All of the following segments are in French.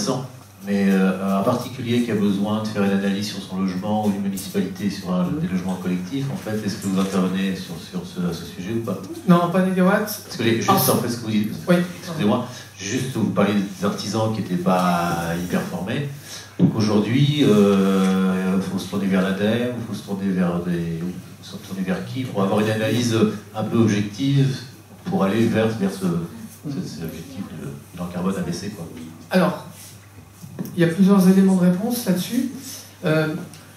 intéressant. Mais un particulier qui a besoin de faire une analyse sur son logement ou une municipalité sur des logements collectifs, en fait, est-ce que vous intervenez sur ce sujet ou pas? Non, pas mégawatts. Parce que juste en fait ce que vous dites, oui. Excusez-moi, juste vous parliez des artisans qui n'étaient pas hyper formés. Donc aujourd'hui, il faut se tourner vers l'ADEME, il faut se tourner vers qui pour avoir une analyse un peu objective pour aller vers cet objectif de bilan carbone à baisser, quoi. Alors, il y a plusieurs éléments de réponse là-dessus.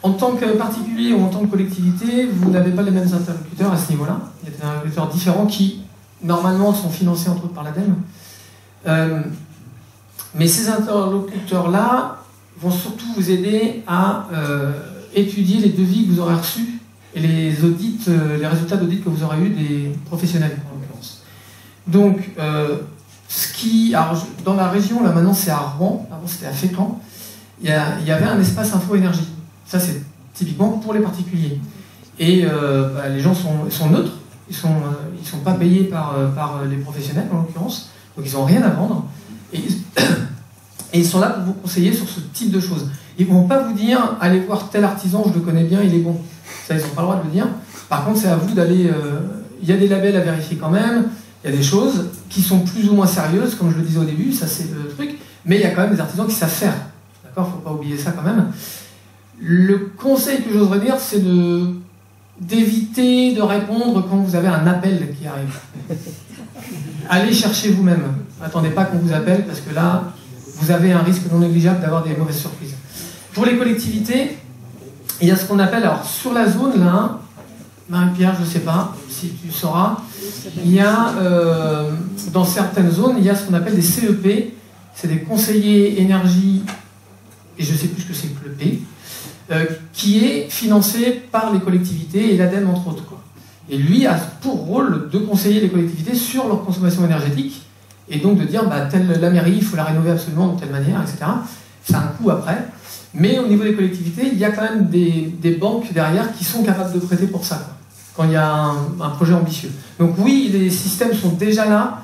En tant que particulier ou en tant que collectivité, vous n'avez pas les mêmes interlocuteurs à ce niveau-là. Il y a des interlocuteurs différents qui, normalement, sont financés entre autres par l'ADEME. Mais ces interlocuteurs-là vont surtout vous aider à étudier les devis que vous aurez reçus et les audits, les résultats d'audits que vous aurez eus des professionnels, en l'occurrence. Donc, alors, dans la région, là maintenant c'est à Rouen, avant c'était à Fécamp, il y avait un espace info-énergie. Ça c'est typiquement pour les particuliers. Et les gens sont neutres, ils sont pas payés par les professionnels en l'occurrence, donc ils n'ont rien à vendre. Et ils sont là pour vous conseiller sur ce type de choses. Ils ne vont pas vous dire, allez voir tel artisan, je le connais bien, il est bon. Ça, ils n'ont pas le droit de le dire. Par contre, c'est à vous d'aller... il y a des labels à vérifier quand même, il y a des choses qui sont plus ou moins sérieuses, comme je le disais au début, ça c'est le truc, mais il y a quand même des artisans qui savent faire. D'accord, faut pas oublier ça quand même. Le conseil que j'oserais dire, c'est d'éviter de répondre quand vous avez un appel qui arrive. Allez chercher vous-même. Attendez pas qu'on vous appelle, parce que là, vous avez un risque non négligeable d'avoir des mauvaises surprises. Pour les collectivités, il y a ce qu'on appelle, alors sur la zone là, Marie-Pierre, je ne sais pas si tu sauras, il y a dans certaines zones, il y a ce qu'on appelle des CEP, c'est des conseillers énergie, et je ne sais plus ce que c'est que le P, qui est financé par les collectivités et l'ADEME entre autres, quoi. Et lui a pour rôle de conseiller les collectivités sur leur consommation énergétique, et donc de dire, la mairie, il faut la rénover absolument de telle manière, etc. C'est un coût après. Mais au niveau des collectivités, il y a quand même des banques derrière qui sont capables de prêter pour ça, quoi, quand il y a un projet ambitieux. Donc oui, les systèmes sont déjà là.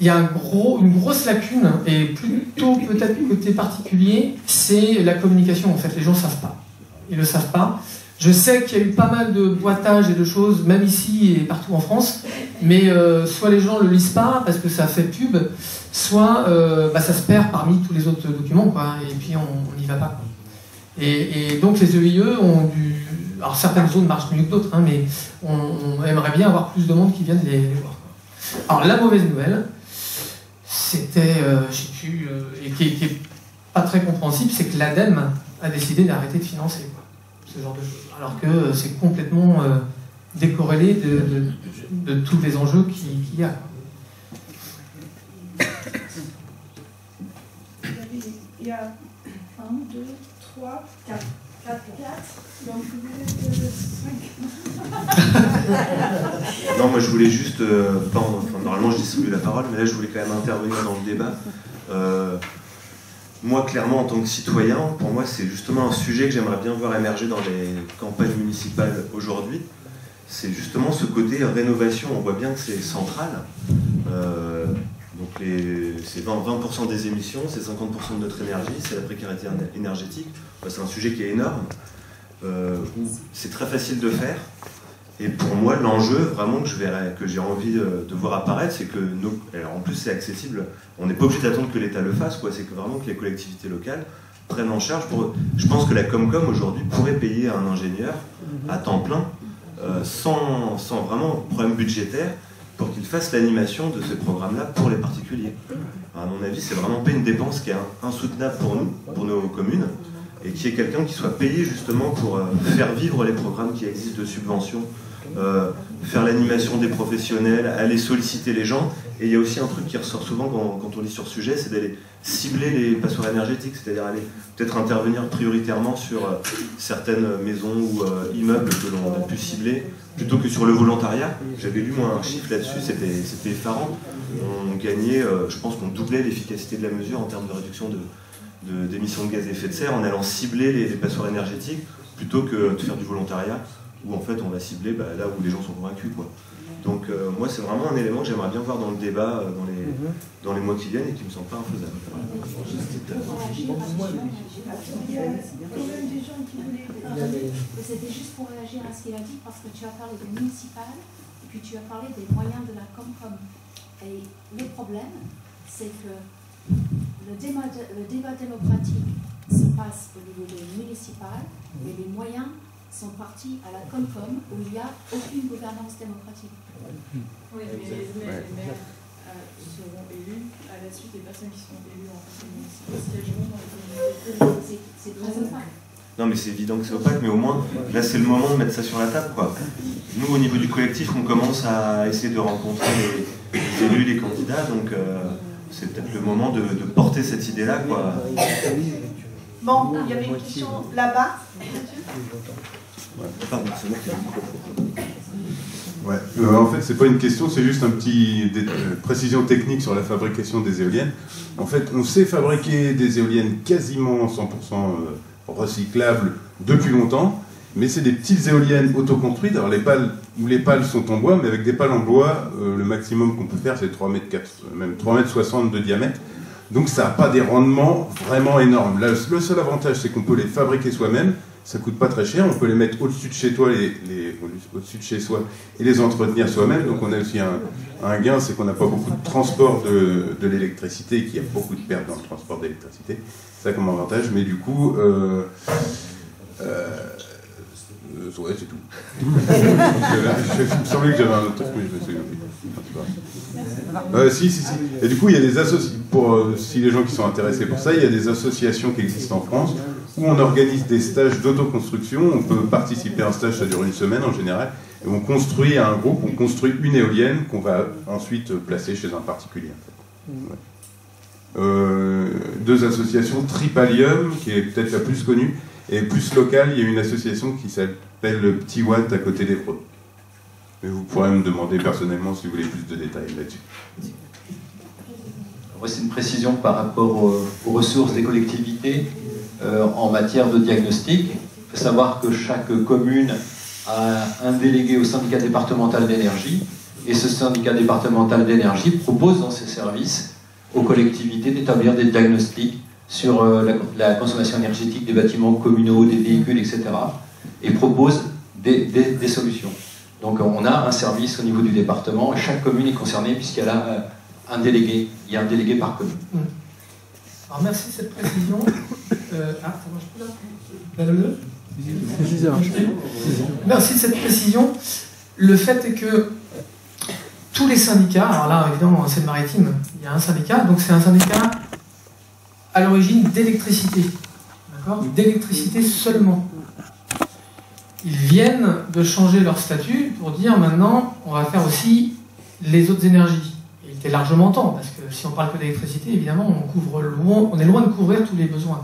Il y a une grosse lacune, et plutôt peut-être côté particulier, c'est la communication. En fait, les gens ne savent pas. Ils ne le savent pas. Je sais qu'il y a eu pas mal de boitage et de choses, même ici et partout en France, mais soit les gens ne le lisent pas parce que ça fait pub, soit ça se perd parmi tous les autres documents, quoi, et puis on n'y va pas, quoi. Et donc les EIE ont dû... Alors certaines zones marchent mieux que d'autres, hein, mais on aimerait bien avoir plus de monde qui viennent les voir, quoi. Alors la mauvaise nouvelle, c'était, je sais plus, et qui est pas très compréhensible, c'est que l'ADEME a décidé d'arrêter de financer, quoi, ce genre de choses. Alors que c'est complètement décorrélé de tous les enjeux qu'il y a. Il y a 1, 2, 3, 4. 4. Donc vous êtes 5. Non, moi je voulais juste, normalement je distribue la parole, mais là je voulais quand même intervenir dans le débat. Moi, clairement, en tant que citoyen, pour moi, c'est justement un sujet que j'aimerais bien voir émerger dans les campagnes municipales aujourd'hui. C'est justement ce côté rénovation. On voit bien que c'est central. Donc c'est 20% des émissions, c'est 50% de notre énergie, c'est la précarité énergétique. C'est un sujet qui est énorme, où c'est très facile de faire. Et pour moi, l'enjeu vraiment que j'ai envie de voir apparaître, c'est que alors en plus c'est accessible, on n'est pas obligé d'attendre que l'État le fasse, quoi. C'est que vraiment que les collectivités locales prennent en charge. Je pense que la Comcom aujourd'hui pourrait payer un ingénieur à temps plein, sans vraiment problème budgétaire, pour qu'il fasse l'animation de ce programme-là pour les particuliers. À mon avis, c'est vraiment pas une dépense qui est insoutenable pour nous, pour nos communes, et qui est quelqu'un qui soit payé justement pour faire vivre les programmes qui existent de subvention, faire l'animation des professionnels, aller solliciter les gens. Et il y a aussi un truc qui ressort souvent quand on lit sur ce sujet, c'est d'aller cibler les passoires énergétiques, c'est-à-dire aller peut-être intervenir prioritairement sur certaines maisons ou immeubles que l'on a pu cibler, plutôt que sur le volontariat. J'avais lu moi un chiffre là-dessus, c'était effarant. On gagnait, je pense qu'on doublait l'efficacité de la mesure en termes de réduction d'émissions de gaz à effet de serre en allant cibler les passoires énergétiques plutôt que de faire du volontariat où en fait on va cibler là où les gens sont convaincus, quoi. Donc moi c'est vraiment un élément que j'aimerais bien voir dans le débat dans les mois qui viennent et qui me semble pas infaisable. pour réagir à ce qu'il a dit. Il y a quand même des gens qui voulaient parler. C'était juste pour réagir à ce qu'il a dit, parce que tu as parlé de municipal, et puis tu as parlé des moyens de la Comcom. Et le problème, c'est que le débat démocratique se passe au niveau des municipales, mais les moyens sont partis à la Comcom, où il n'y a aucune gouvernance démocratique. Oui, mais les maires seront élus à la suite des personnes qui seront élues en conseil municipal siégeront dans les communautés. C'est très opaque. Non mais c'est évident que c'est opaque, mais au moins, là c'est le moment de mettre ça sur la table, quoi. Nous, au niveau du collectif, on commence à essayer de rencontrer les élus, les candidats, donc c'est peut-être le moment de porter cette idée-là, quoi. Bon, il y avait une question là-bas. Pardon, c'est moi qui ai le micro. Ouais. En fait, c'est pas une question, c'est juste un petit précision technique sur la fabrication des éoliennes. En fait, on sait fabriquer des éoliennes quasiment 100% recyclables depuis longtemps, mais c'est des petites éoliennes autoconstruites. Alors les pales sont en bois, mais avec des pales en bois, le maximum qu'on peut faire, c'est 3,4 m, même 3,60 m de diamètre. Donc ça n'a pas des rendements vraiment énormes. Là, le seul avantage, c'est qu'on peut les fabriquer soi-même. Ça coûte pas très cher, on peut les mettre au-dessus de chez toi, au-dessus de chez soi, et les entretenir soi-même. Donc on a aussi un gain, c'est qu'on n'a pas beaucoup de transport de l'électricité, et qu'il y a beaucoup de pertes dans le transport d'électricité. C'est ça comme avantage, mais du coup, ouais, c'est tout. Il me semblait que j'avais un autre truc, mais je me souviens plus. Si. Et du coup, il y a des associations, si les gens qui sont intéressés pour ça, il y a des associations qui existent en France, où on organise des stages d'autoconstruction. On peut participer à un stage, ça dure une semaine en général, et on construit un groupe, on construit une éolienne qu'on va ensuite placer chez un particulier. En fait. Deux associations, Tripalium, qui est peut-être la plus connue, et plus locale, il y a une association qui s'appelle le Petit Watt à côté d'Évreux. Mais vous pourrez me demander personnellement si vous voulez plus de détails là-dessus. C'est une précision par rapport aux ressources des collectivités. En matière de diagnostic, il faut savoir que chaque commune a un délégué au syndicat départemental d'énergie, et ce syndicat départemental d'énergie propose dans ses services aux collectivités d'établir des diagnostics sur la consommation énergétique des bâtiments communaux, des véhicules, etc. et propose des solutions. Donc on a un service au niveau du département, et chaque commune est concernée puisqu'elle a un délégué, il y a un délégué par commune. Alors merci de cette précision. Ça marche plus là. Madame merci de cette précision. Le fait est que tous les syndicats, alors là évidemment en Seine-Maritime, il y a un syndicat, donc c'est un syndicat à l'origine d'électricité. D'accord ? D'électricité seulement. Ils viennent de changer leur statut pour dire maintenant on va faire aussi les autres énergies. Et il était largement temps, parce que si on parle que d'électricité, évidemment, on est loin de couvrir tous les besoins.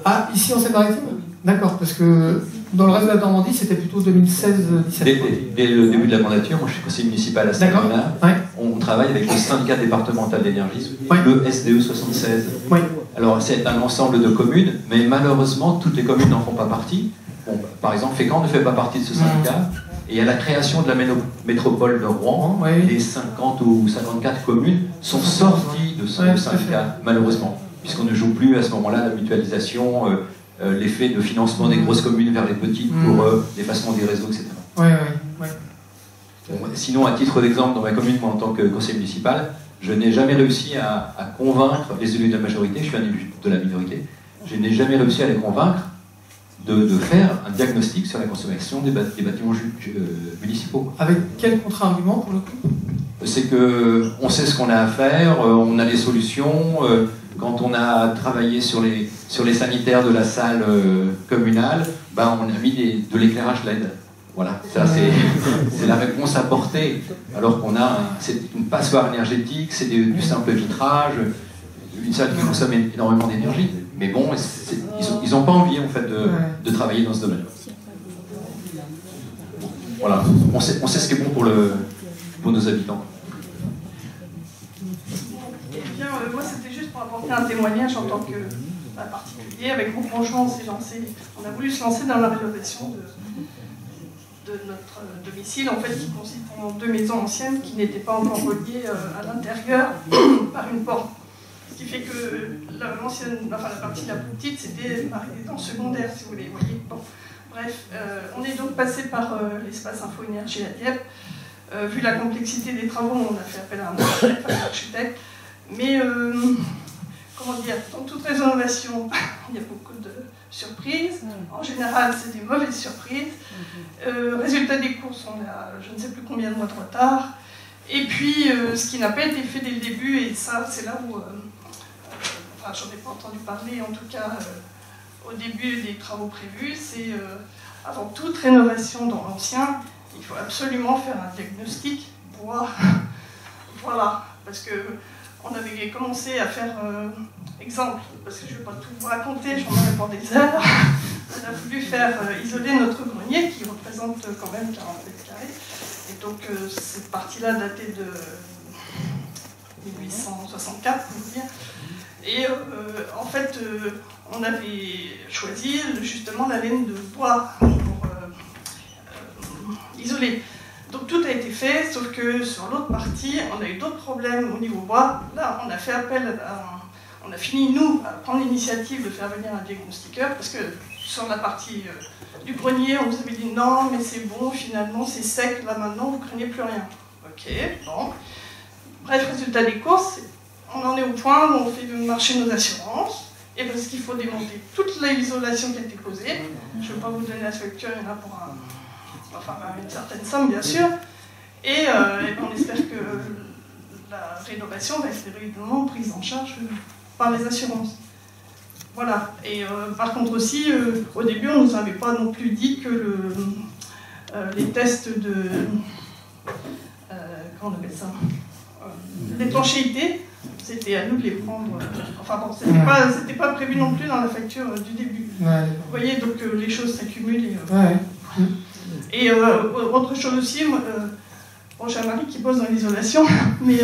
Ah, ici en Seine-Maritime ? D'accord, parce que dans le reste de la Normandie, c'était plutôt 2016-17. Dès le début de la mandature, moi je suis conseiller municipal à Saint-Bernard, ouais. On travaille avec le syndicat départemental d'énergie, Ouais. le SDE 76. Oui. Alors c'est un ensemble de communes, mais malheureusement toutes les communes n'en font pas partie. Bon, par exemple, Fécamp ne fait pas partie de ce syndicat. Et à la création de la métropole de Rouen, les 50 ou 54 communes sont sorties de ce syndicat, malheureusement, puisqu'on ne joue plus à ce moment-là la mutualisation, l'effet de financement des grosses communes vers les petites pour l'effacement des réseaux, etc. Sinon, à titre d'exemple, dans ma commune, moi, en tant que conseiller municipal, je n'ai jamais réussi à convaincre les élus de la majorité, je suis un élu de la minorité, je n'ai jamais réussi à les convaincre de faire un diagnostic sur la consommation des bâtiments municipaux. Avec quel contre-argument pour le coup ? C'est qu'on sait ce qu'on a à faire, on a les solutions. Quand on a travaillé sur les sanitaires de la salle communale, on a mis de l'éclairage LED. Voilà, ça c'est la réponse apportée. Alors qu'on c'est une passoire énergétique, c'est du simple vitrage, une salle qui consomme énormément d'énergie. Mais bon, ils n'ont pas envie en fait de travailler dans ce domaine. Voilà, on sait ce qui est bon pour nos habitants. Eh bien, moi c'était juste pour apporter un témoignage en tant que particulier. Avec mon conjoint, on a voulu se lancer dans la rénovation de notre domicile, en fait, qui consiste en 2 maisons anciennes qui n'étaient pas encore reliées à l'intérieur par une porte. Ce qui fait que la partie la plus petite, c'était dans le secondaire, si vous voulez. Vous voyez, bon. Bref, on est donc passé par l'espace info-énergie à Dieppe. Vu la complexité des travaux, on a fait appel à un architecte. Mais, comment dire, dans toute rénovation, il y a beaucoup de surprises. En général, c'est des mauvaises surprises. Résultat des courses, on a je ne sais plus combien de mois de retard. Et puis, ce qui n'a pas été fait dès le début, et ça, c'est là où... enfin, j'en ai pas entendu parler, en tout cas, au début des travaux prévus, c'est, avant toute rénovation dans l'ancien, il faut absolument faire un diagnostic bois. Voilà, parce que on avait commencé à faire, exemple, parce que je ne vais pas tout vous raconter, j'en aurais pour des heures, on a voulu faire isoler notre grenier, qui représente quand même 40 mètres carrés. Et donc, cette partie-là datait de 1864, pour vous dire. Et en fait, on avait choisi justement la laine de bois pour isoler. Donc tout a été fait, sauf que sur l'autre partie, on a eu d'autres problèmes au niveau bois. Là, on a fait appel on a fini, nous, à prendre l'initiative de faire venir un diagnostiqueur, parce que sur la partie du grenier, on nous avait dit non, mais c'est bon, finalement, c'est sec, là maintenant, vous ne craignez plus rien. Ok, bon. Bref, résultat des courses, on en est au point où on fait marcher nos assurances, et parce qu'il faut démonter toute l'isolation qui a été posée. Je ne vais pas vous donner la facture, il y en a pour une certaine somme, bien sûr. Et on espère que la rénovation va être réellement prise en charge par les assurances. Voilà. Et par contre aussi, au début, on ne nous avait pas non plus dit que les tests de... comment on appelle ça, l'étanchéité, c'était à nous de les prendre. Enfin bon, c'était pas prévu non plus dans la facture du début. Ouais. Vous voyez, donc les choses s'accumulent. Et autre chose aussi, bon, j'ai un mari qui bosse dans l'isolation, mais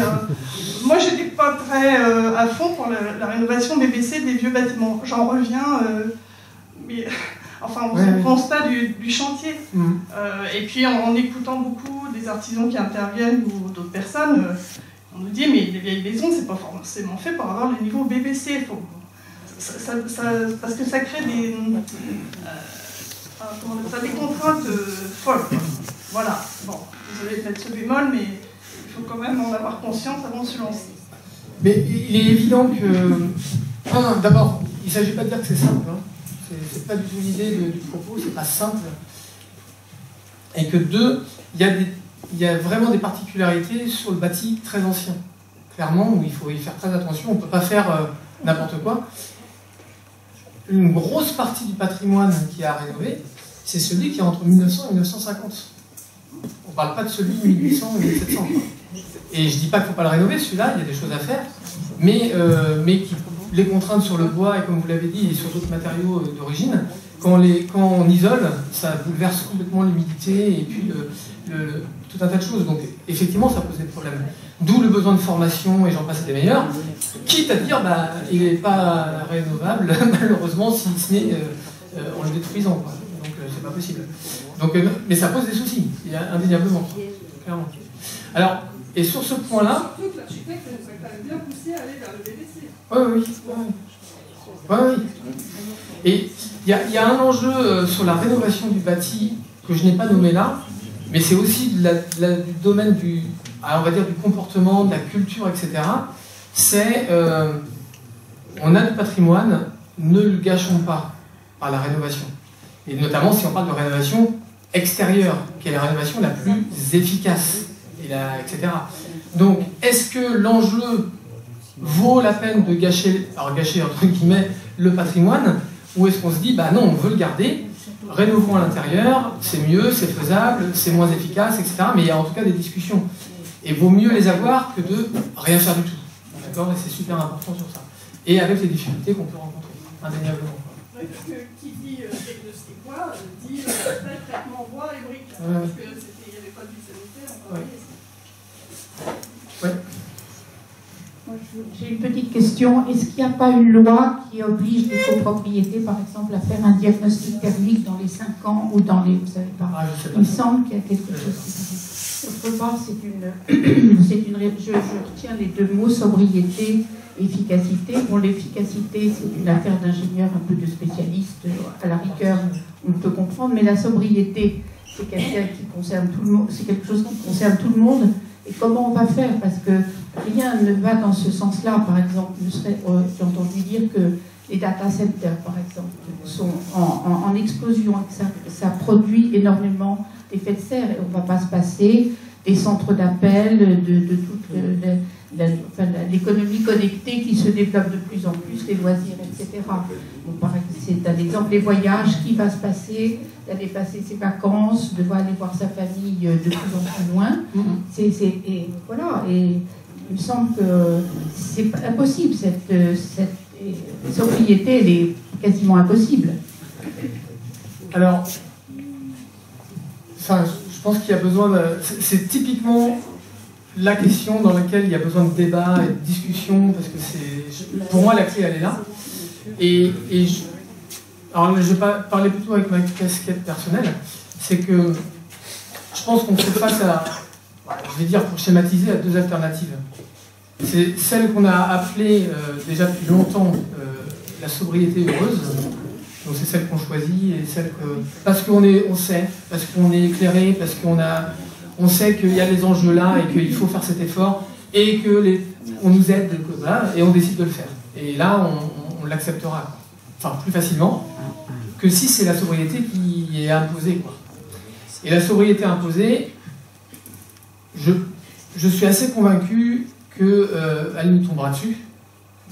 moi j'étais pas très à fond pour la rénovation BBC des vieux bâtiments. J'en reviens, mais enfin au constat du chantier. Et puis en écoutant beaucoup des artisans qui interviennent ou d'autres personnes, on nous dit mais les vieilles maisons c'est pas forcément fait pour avoir le niveau BBC. Parce que ça crée des... ça a des contraintes folles. Voilà. Bon, désolé d'être ce bémol, mais il faut quand même en avoir conscience avant de se lancer. Mais il est évident que... d'abord, il ne s'agit pas de dire que c'est simple. Hein. C'est pas du tout l'idée du propos, c'est pas simple. Et que deux, il y a vraiment des particularités sur le bâti très ancien. Clairement, où il faut y faire très attention. On ne peut pas faire n'importe quoi. Une grosse partie du patrimoine qui est à rénover, c'est celui qui est entre 1900 et 1950. On ne parle pas de celui de 1800 ou 1700. Et je ne dis pas qu'il ne faut pas le rénover, celui-là, il y a des choses à faire, mais les contraintes sur le bois, et comme vous l'avez dit, et sur d'autres matériaux d'origine, quand on isole, ça bouleverse complètement l'humidité et puis tout un tas de choses. Donc effectivement, ça pose des problèmes. D'où le besoin de formation, et j'en passe des meilleurs, quitte à dire il n'est pas rénovable, malheureusement, si ce n'est en le détruisant. Quoi. Donc c'est pas possible. Donc, mais ça pose des soucis, indéniablement, clairement. Alors, et sur ce point-là... Surtout que l'architecte nous a quand même bien poussé à aller vers le BBC. Oui. Et il y a un enjeu sur la rénovation du bâti que je n'ai pas nommé là, mais c'est aussi du domaine on va dire du comportement, de la culture, etc. C'est, on a du patrimoine, ne le gâchons pas par la rénovation. Et notamment si on parle de rénovation extérieure, qui est la rénovation la plus efficace, etc. Donc, est-ce que l'enjeu vaut la peine de gâcher entre guillemets le patrimoine, ou est-ce qu'on se dit non, on veut le garder, rénovons à l'intérieur, c'est mieux, c'est faisable, c'est moins efficace, etc. Mais il y a en tout cas des discussions. Et vaut mieux les avoir que de rien faire du tout. D'accord ? Et c'est super important sur ça. Et avec les difficultés qu'on peut rencontrer, indéniablement. Oui, parce que qui dit diagnostic bois, dit traitement bois et briques. Parce qu'il n'y avait pas de vie sanitaire, on parlait. J'ai une petite question. Est-ce qu'il n'y a pas une loi qui oblige les copropriétés, par exemple, à faire un diagnostic thermique dans les 5 ans ou dans les... Vous savez pas. Il me semble qu'il y a quelque chose qui se dit. Autre part, je retiens les deux mots, sobriété efficacité. Bon, l'efficacité, c'est une affaire d'ingénieur, un peu de spécialiste, à la rigueur, on peut comprendre, mais la sobriété, c'est quelque chose qui concerne tout le monde. Et comment on va faire? Parce que rien ne va dans ce sens-là. Par exemple, j'ai entendu dire que les data centers, par exemple, sont en explosion, que ça produit énormément d'effets de serre, et on ne va pas se passer des centres d'appel, de toute l'économie connectée qui se développe de plus en plus, les loisirs, etc. Donc, c'est un exemple, les voyages, qui va se passer, d'aller passer ses vacances, de aller voir sa famille de plus en plus loin. Et voilà, et il me semble que c'est impossible, cette sobriété, elle est quasiment impossible. Alors, enfin, je pense qu'il y a besoin de... C'est typiquement la question dans laquelle il y a besoin de débat et de discussion, parce que pour moi, la clé, elle est là. Alors, je vais parler plutôt avec ma casquette personnelle. C'est que je pense qu'on fait face à, je vais dire pour schématiser, à deux alternatives. C'est celle qu'on a appelée déjà depuis longtemps la sobriété heureuse. Donc c'est celle qu'on choisit, et celle que... Parce qu'on sait, parce qu'on est éclairé, parce on sait qu'il y a les enjeux là et qu'il faut faire cet effort, et qu'on nous aide, voilà, et on décide de le faire. Et là, on l'acceptera. Enfin, plus facilement que si c'est la sobriété qui est imposée, quoi. Et la sobriété imposée, je suis assez convaincu qu'elle nous tombera dessus.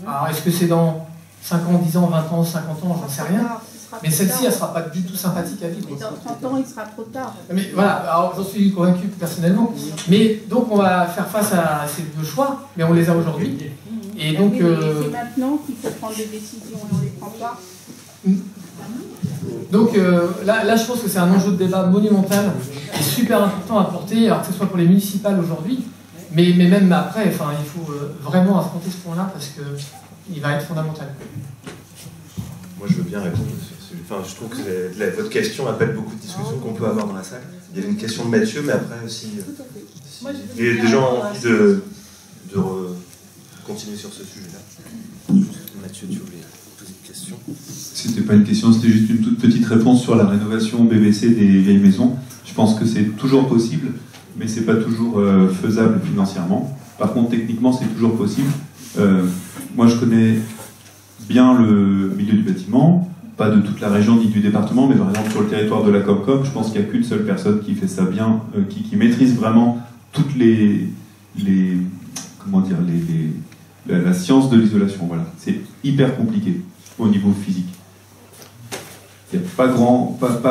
Alors, est-ce que c'est dans 5 ans, 10 ans, 20 ans, 50 ans, j'en sais rien. Mais celle-ci, elle ne sera pas du tout sympathique à vivre. Mais dans 30 ans, il sera trop tard. Mais voilà, alors j'en suis convaincu personnellement. Mais donc, on va faire face à ces deux choix, mais on les a aujourd'hui. Et donc, c'est maintenant qu'il faut prendre des décisions et on ne les prend pas. Donc là, je pense que c'est un enjeu de débat monumental et super important à porter, alors que ce soit pour les municipales aujourd'hui, mais même après, enfin, il faut vraiment affronter ce point-là parce qu'il va être fondamental. Moi, je veux bien répondre sur ce sujet. Enfin, je trouve que votre question appelle beaucoup de discussions qu'on peut avoir dans la salle. Il y avait une question de Mathieu, mais après aussi, les gens ont envie de continuer sur ce sujet-là. Mathieu, tu voulais poser une question? C'était pas une question, c'était juste une toute petite réponse sur la rénovation BBC des vieilles maisons. Je pense que c'est toujours possible, mais c'est pas toujours faisable financièrement. Par contre, techniquement, c'est toujours possible. Moi, je connais bien le milieu du bâtiment, pas de toute la région ni du département, mais par exemple sur le territoire de la Comcom, je pense qu'il n'y a qu'une seule personne qui fait ça bien, qui maîtrise vraiment toutes la science de l'isolation. Voilà. C'est hyper compliqué au niveau physique. Il n'y a pas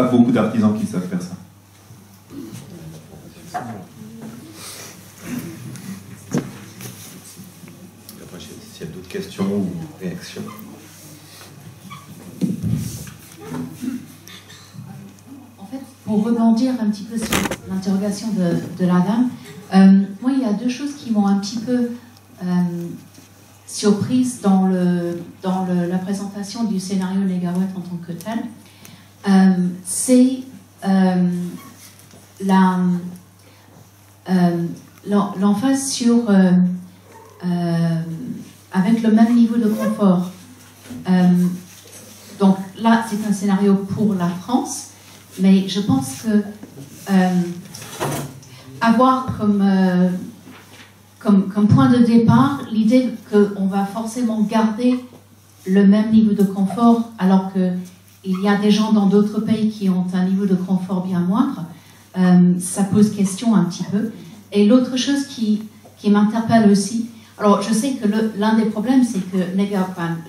beaucoup d'artisans qui savent faire ça. Après, s'il y a d'autres questions ou réactions. En fait, pour rebondir un petit peu sur l'interrogation de la dame, moi, il y a deux choses qui m'ont un petit peu surprise dans la présentation du scénario Négawatt en tant que tel. C'est l'emphase sur avec le même niveau de confort. Donc là, c'est un scénario pour la France, mais je pense que avoir comme point de départ l'idée qu'on va forcément garder le même niveau de confort alors qu'il y a des gens dans d'autres pays qui ont un niveau de confort bien moindre, ça pose question un petit peu. Et l'autre chose qui m'interpelle aussi, alors je sais que l'un des problèmes c'est que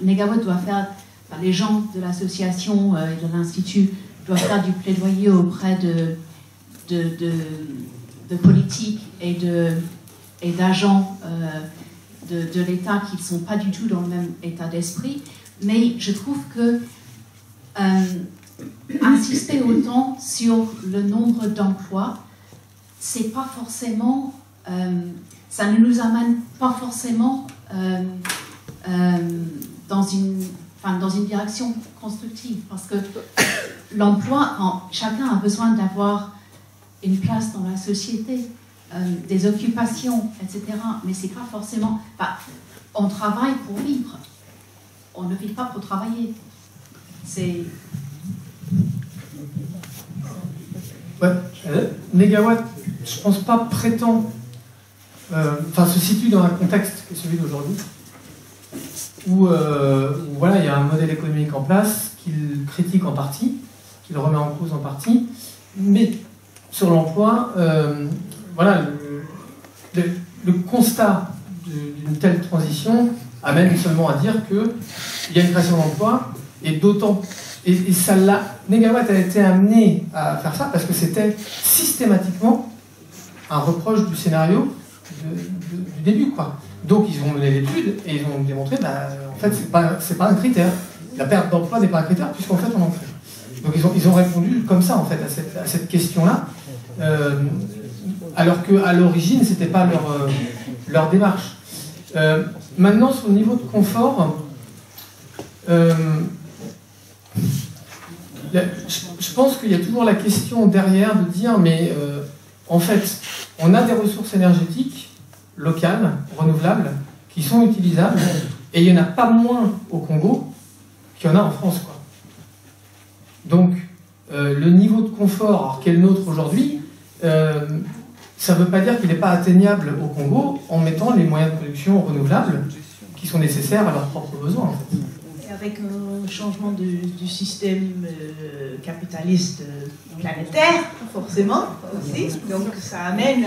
Négawatt doit faire, enfin, les gens de l'association et de l'Institut doivent faire du plaidoyer auprès de politiques et d'agents de l'État qui ne sont pas du tout dans le même état d'esprit, mais je trouve que insister autant sur le nombre d'emplois, c'est pas forcément, ça ne nous amène pas forcément dans une direction constructive, parce que l'emploi, chacun a besoin d'avoir une place dans la société, des occupations, etc. Mais c'est pas forcément... On travaille pour vivre. On ne vit pas pour travailler. C'est... Ouais, Négawatt, je pense pas prétend, se situe dans un contexte qui est celui d'aujourd'hui, où voilà, il y a un modèle économique en place qu'il critique en partie, qu'il remet en cause en partie, mais sur l'emploi, voilà, le constat d'une telle transition amène seulement à dire qu'il y a une création d'emplois, et d'autant, et ça Négawatt a été amené à faire ça parce que c'était systématiquement un reproche du scénario du début, quoi. Donc ils ont mené l'étude et ils ont démontré, en fait, c'est pas un critère. La perte d'emploi n'est pas un critère puisqu'en fait on en crée. Donc ils ont répondu comme ça en fait à cette question-là, alors qu'à l'origine c'était pas leur démarche. Maintenant sur le niveau de confort, je pense qu'il y a toujours la question derrière de dire mais en fait on a des ressources énergétiques locales, renouvelables, qui sont utilisables et il n'y en a pas moins au Congo qu'il y en a en France, quoi. Donc le niveau de confort, alors qu'est le nôtre aujourd'hui, ça ne veut pas dire qu'il n'est pas atteignable au Congo en mettant les moyens de production renouvelables qui sont nécessaires à leurs propres besoins, en fait. Et avec un changement du système capitaliste planétaire, forcément, aussi, donc ça amène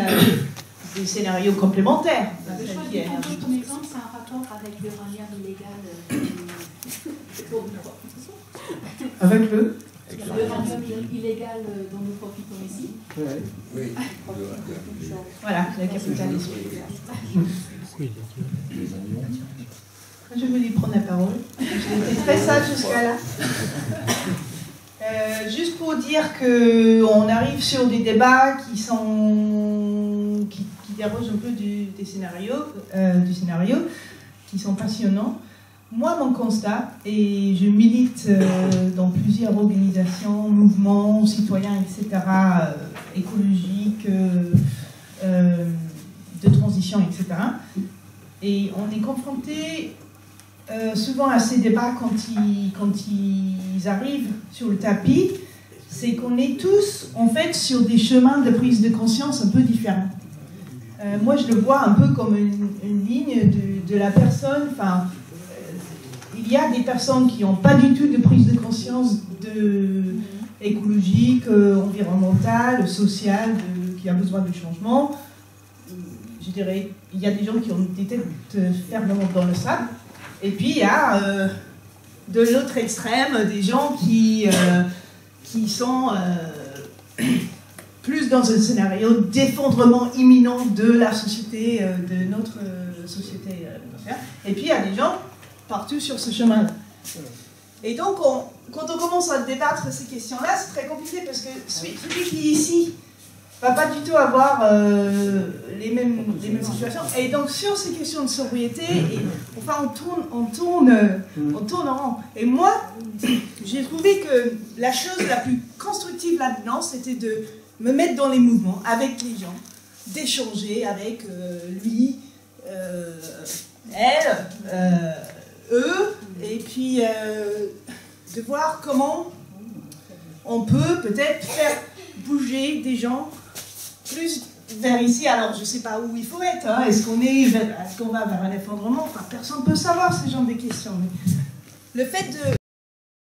des scénarios complémentaires. Le choix du Congo, comme exemple, c'est un rapport avec l'uranium illégal. Avec le l'uranium illégal dont nous profitons ici. Oui. Voilà, le capitalisme. Je voulais prendre la parole. J'ai été très sage jusqu'à là. Juste pour dire qu'on arrive sur des débats qui dérogent un peu du scénario, qui sont passionnants. Moi, mon constat, et je milite dans plusieurs organisations, mouvements, citoyens, etc., écologiques, de transition, etc., et on est confronté souvent à ces débats quand ils arrivent sur le tapis, c'est qu'on est tous en fait sur des chemins de prise de conscience un peu différents. Moi je le vois un peu comme une ligne de la personne, enfin il y a des personnes qui n'ont pas du tout de prise de conscience écologique, environnementale, sociale, qui a besoin de changement. Je dirais, il y a des gens qui ont des têtes fermement dans le sable. Et puis il y a de l'autre extrême des gens qui sont plus dans un scénario d'effondrement imminent de la société, de notre société. Et puis il y a des gens partout sur ce chemin-là. Et donc quand on commence à débattre ces questions-là, c'est très compliqué parce que celui qui est ici va pas du tout avoir les mêmes situations. Et donc sur ces questions de sobriété, enfin on tourne en rond. Et moi, j'ai trouvé que la chose la plus constructive là-dedans, c'était de me mettre dans les mouvements avec les gens, d'échanger avec lui, elle, eux, et puis de voir comment on peut peut-être faire bouger des gens plus vers ici. Alors je ne sais pas où il faut être, hein. Est-ce qu'on va vers un effondrement? Enfin, personne ne peut savoir ce genre de questions. Mais le fait